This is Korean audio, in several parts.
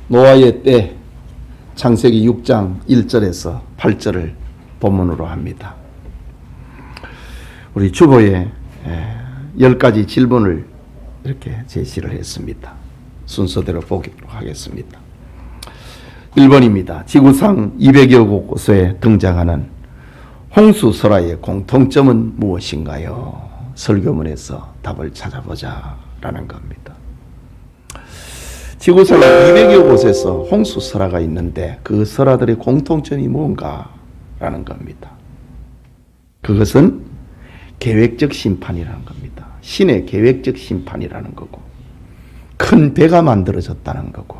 노아의 때 창세기 6장 1절에서 8절을 본문으로 합니다. 우리 주보에 10가지 질문을 이렇게 제시를 했습니다. 순서대로 보도록 하겠습니다. 1번입니다. 지구상 200여 곳에 등장하는 홍수설화의 공통점은 무엇인가요? 설교문에서 답을 찾아보자 라는 겁니다. 지구상 200여 곳에서 홍수설화가 있는데 그 설화들의 공통점이 뭔가 라는 겁니다. 그것은 계획적 심판이라는 겁니다. 신의 계획적 심판이라는 거고, 큰 배가 만들어졌다는 거고,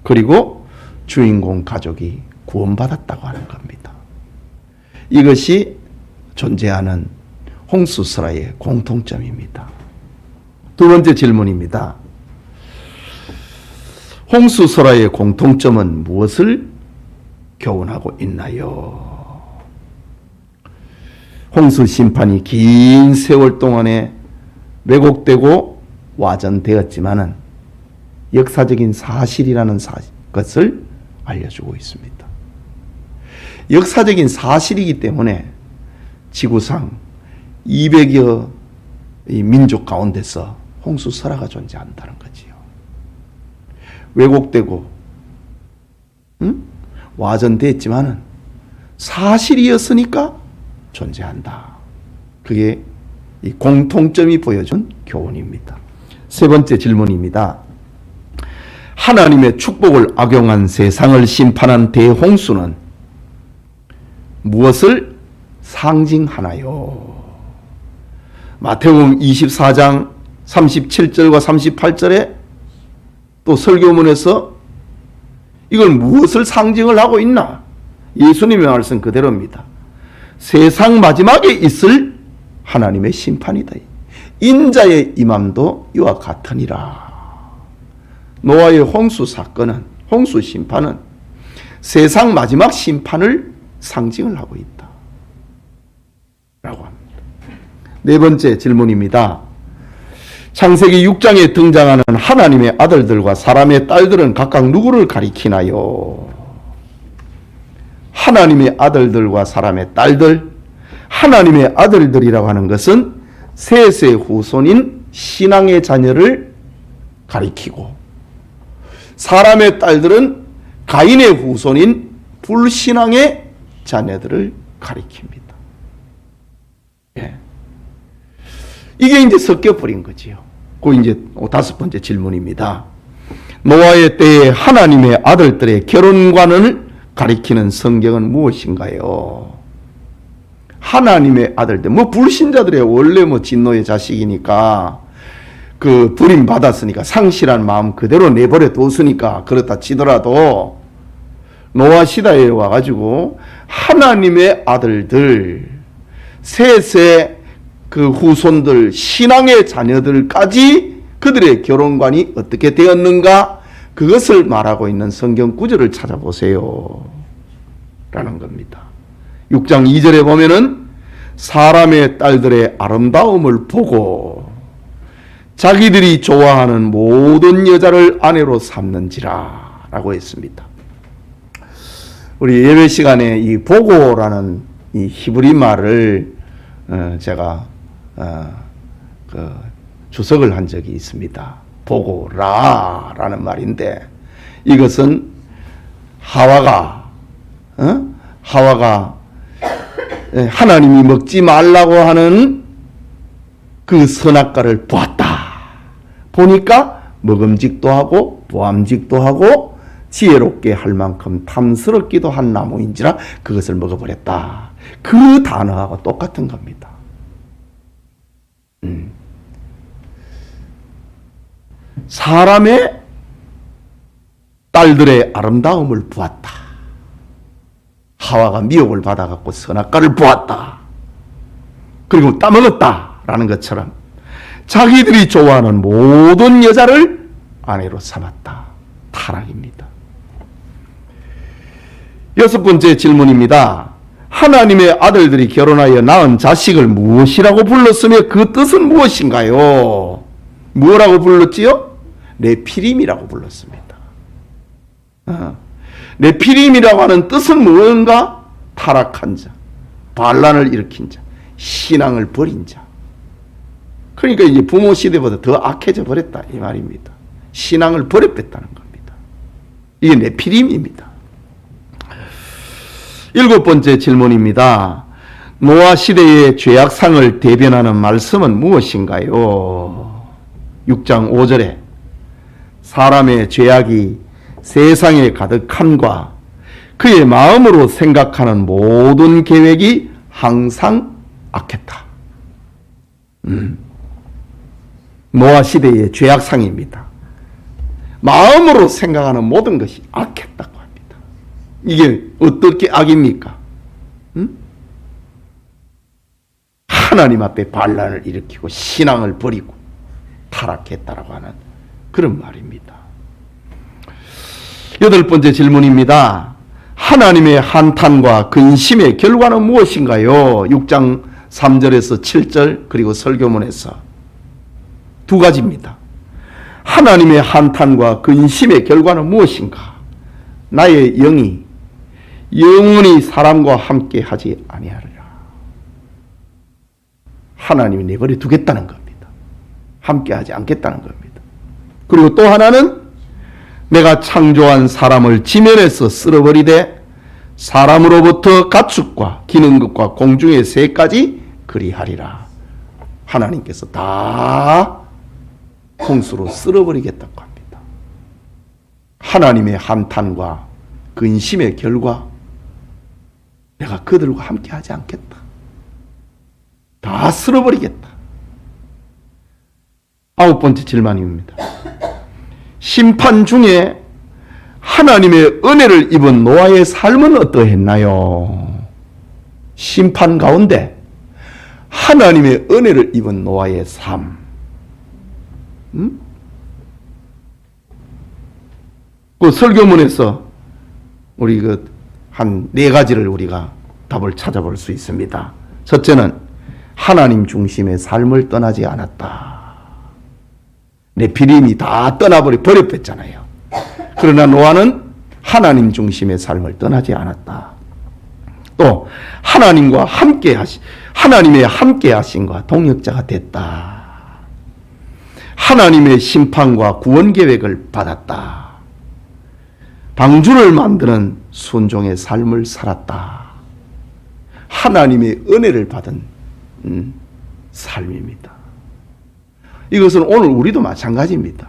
그리고 주인공 가족이 구원받았다고 하는 겁니다. 이것이 존재하는 홍수설화의 공통점입니다. 두 번째 질문입니다. 홍수설화의 공통점은 무엇을 교훈하고 있나요? 홍수 심판이 긴 세월 동안에 왜곡되고 와전되었지만은 역사적인 사실이라는 것을 알려주고 있습니다. 역사적인 사실이기 때문에 지구상 200여 민족 가운데서 홍수설화가 존재한다는 거지요. 왜곡되고 와전됐지만은 사실이었으니까 존재한다. 그게 이 공통점이 보여준 교훈입니다. 세 번째 질문입니다. 하나님의 축복을 악용한 세상을 심판한 대홍수는 무엇을 상징하나요? 마태복음 24장 37절과 38절에 또 설교문에서 이걸 무엇을 상징을 하고 있나? 예수님의 말씀 그대로입니다. 세상 마지막에 있을 하나님의 심판이다. 인자의 임함도 이와 같으니라. 노아의 홍수 사건은, 홍수 심판은 세상 마지막 심판을 상징을 하고 있다 라고 합니다. 네 번째 질문입니다. 창세기 6장에 등장하는 하나님의 아들들과 사람의 딸들은 각각 누구를 가리키나요? 하나님의 아들들과 사람의 딸들, 하나님의 아들들이라고 하는 것은 셋의 후손인 신앙의 자녀를 가리키고, 사람의 딸들은 가인의 후손인 불신앙의 자녀들을 가리킵니다. 예. 이게 이제 섞여버린 거지요. 그 이제 다섯 번째 질문입니다. 노아의 때에 하나님의 아들들의 결혼관을 가리키는 성경은 무엇인가요? 하나님의 아들들, 불신자들의 원래 진노의 자식이니까 그 불임 받았으니까 상실한 마음 그대로 내버려 뒀으니까 그렇다 치더라도 노아 시대에 와가지고 하나님의 아들들, 셋의 그 후손들, 신앙의 자녀들까지 그들의 결혼관이 어떻게 되었는가, 그것을 말하고 있는 성경 구절을 찾아보세요 라는 겁니다. 6장 2절에 보면은 사람의 딸들의 아름다움을 보고 자기들이 좋아하는 모든 여자를 아내로 삼는지라 라고 했습니다. 우리 예배 시간에 이 보고라는 이 히브리 말을 제가 주석을 한 적이 있습니다. 보고라라는 말인데, 이것은 하와가 하나님이 먹지 말라고 하는 그 선악과를 보았다. 보니까 먹음직도 하고 보암직도 하고 지혜롭게 할 만큼 탐스럽기도 한 나무인지라 그것을 먹어버렸다. 그 단어하고 똑같은 겁니다. 사람의 딸들의 아름다움을 보았다. 하와가 미혹을 받아갖고 선악과를 보았다. 그리고 따먹었다 라는 것처럼 자기들이 좋아하는 모든 여자를 아내로 삼았다. 타락입니다. 여섯 번째 질문입니다. 하나님의 아들들이 결혼하여 낳은 자식을 무엇이라고 불렀으며 그 뜻은 무엇인가요? 뭐라고 불렀지요? 네피림이라고 불렀습니다. 네피림이라고 하는 뜻은 무언가? 타락한 자, 반란을 일으킨 자, 신앙을 버린 자. 그러니까 이제 부모 시대보다 더 악해져 버렸다 이 말입니다. 신앙을 버려뺐다는 겁니다. 이게 네피림입니다. 7번째 질문입니다. 노아 시대의 죄악상을 대변하는 말씀은 무엇인가요? 6장 5절에 사람의 죄악이 세상에 가득함과 그의 마음으로 생각하는 모든 계획이 항상 악했다. 노아 시대의 죄악상입니다. 마음으로 생각하는 모든 것이 악했다고 합니다. 이게 어떻게 악입니까? 하나님 앞에 반란을 일으키고 신앙을 버리고 타락했다라고 하는 그런 말입니다. 8번째 질문입니다. 하나님의 한탄과 근심의 결과는 무엇인가요? 6장 3절에서 7절 그리고 설교문에서 두 가지입니다. 하나님의 한탄과 근심의 결과는 무엇인가? 나의 영이 영원히 사람과 함께 하지 아니하리라. 하나님이 내버려 두겠다는 겁니다. 함께 하지 않겠다는 겁니다. 그리고 또 하나는 내가 창조한 사람을 지면에서 쓸어버리되 사람으로부터 가축과 기는 것과 공중의 새까지 그리하리라. 하나님께서 다 홍수로 쓸어버리겠다고 합니다. 하나님의 한탄과 근심의 결과, 내가 그들과 함께 하지 않겠다. 다 쓸어버리겠다. 9번째 질문입니다. 심판 중에 하나님의 은혜를 입은 노아의 삶은 어떠했나요? 심판 가운데 하나님의 은혜를 입은 노아의 삶. 그 설교문에서 우리 한 4가지를 우리가 답을 찾아볼 수 있습니다. 첫째는 하나님 중심의 삶을 떠나지 않았다. 네피림이 다 버려뺐잖아요. 그러나 노아는 하나님 중심의 삶을 떠나지 않았다. 또 하나님의 함께 하심과 동역자가 됐다. 하나님의 심판과 구원 계획을 받았다. 방주를 만드는 순종의 삶을 살았다. 하나님의 은혜를 받은 삶입니다. 이것은 오늘 우리도 마찬가지입니다.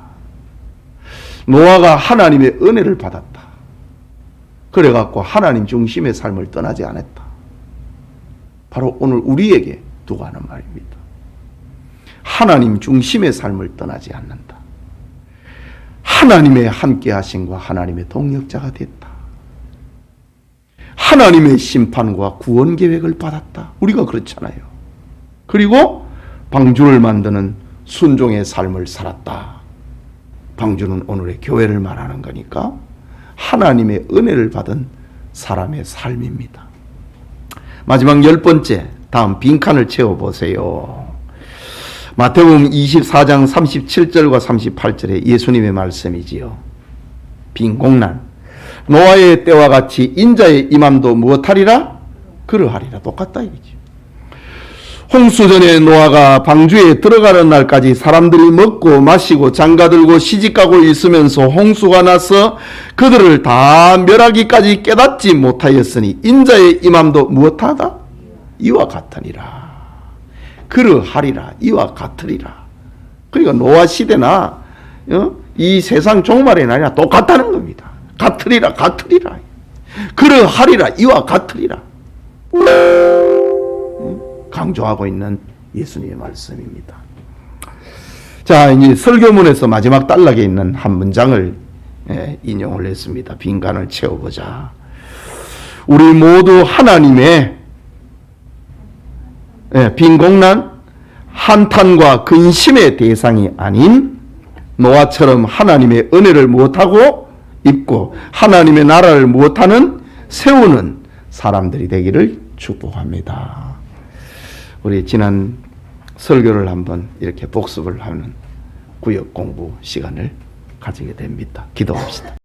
노아가 하나님의 은혜를 받았다. 그래갖고 하나님 중심의 삶을 떠나지 않았다. 바로 오늘 우리에게 두고 하는 말입니다. 하나님 중심의 삶을 떠나지 않는다. 하나님의 함께하심과 하나님의 동역자가 됐다. 하나님의 심판과 구원 계획을 받았다. 우리가 그렇잖아요. 그리고 방주를 만드는 순종의 삶을 살았다. 방주는 오늘의 교회를 말하는 거니까 하나님의 은혜를 받은 사람의 삶입니다. 마지막 10번째, 다음 빈칸을 채워보세요. 마태복음 24장 37절과 38절에 예수님의 말씀이지요. 빈 공란. 노아의 때와 같이 인자의 임함도 무엇하리라? 그러하리라. 똑같다 이거지. 홍수 전에 노아가 방주에 들어가는 날까지 사람들이 먹고 마시고 장가들고 시집가고 있으면서 홍수가 나서 그들을 다 멸하기까지 깨닫지 못하였으니 인자의 임함도 무엇하다? 이와 같으니라. 그러하리라. 이와 같으리라. 그러니까 노아 시대나 이 세상 종말의 날이나 똑같다는 겁니다. 같으리라. 그러하리라. 이와 같으리라. 강조하고 있는 예수님의 말씀입니다. 자, 이제 설교문에서 마지막 단락에 있는 한 문장을 인용을 했습니다. 빈칸을 채워보자. 우리 모두 하나님의 빈공난, 한탄과 근심의 대상이 아닌 노아처럼 하나님의 은혜를 무엇하고 입고 하나님의 나라를 무엇하는 세우는 사람들이 되기를 축복합니다. 우리 지난 설교를 한번 이렇게 복습을 하는 구역 공부 시간을 가지게 됩니다. 기도합시다.